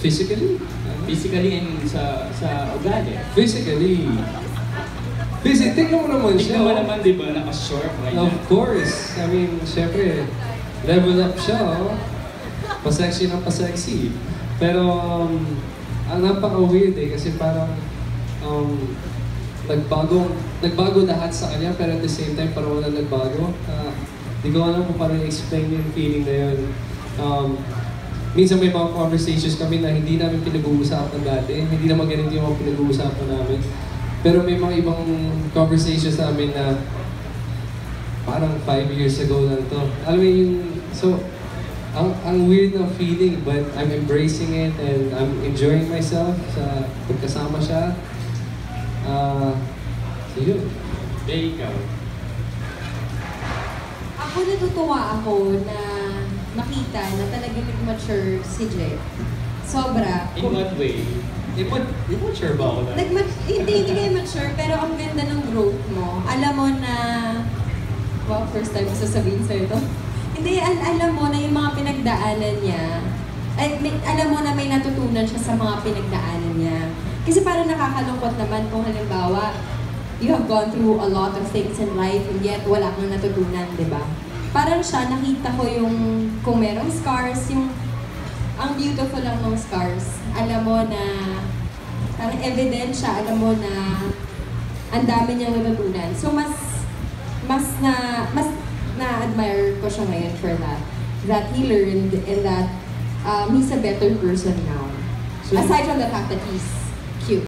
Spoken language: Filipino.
Physically? Physically and sa ugali. Physically. Tignan mo naman siya. Tignan mo naman, di ba? Naka-short, right? Of course. I mean, syempre, level up siya, oh. Pa-sexy ng pa-sexy. Pero, ang napaka-weird eh, kasi parang, nagbago lahat sa kanya, pero at the same time, parang wala nagbago. Di ko alam kung paano i-explain yung feeling na yun. Minsan may mga conversations kami na hindi namin pinag-uusapan dati. Hindi naman ganito yung mga pinag-uusapan namin. Pero may mga ibang conversations namin na parang 5 years ago lang to. Alam mo yung, so, ang weird na feeling, but I'm embracing it and I'm enjoying myself sa pagkasama siya. So yun. Ikaw. Ako natutuwa ako na makita na talagang nag-mature si Jeff. Sobra. In what way? Mature ba ako na? Hindi kayo mature, pero ang ganda ng growth mo. Alam mo na, wow, first time ko sasabihin sa'yo ito. Hindi, alam mo na yung mga pinagdaanan niya, alam mo na may natutunan siya sa mga pinagdaanan niya. Kasi parang nakakalungkot naman kung halimbawa, you have gone through a lot of things in life and yet wala kang natutunan, di ba? Parang siya, nakita ko yung, kung merong scars, yung, ang beautiful lang ng scars. Alam mo na, parang evident siya, alam mo na, ang dami niyang natutunan. So, mas na-admire ko siya ngayon for that. That he learned and that he's a better person now. So, aside from the fact that he's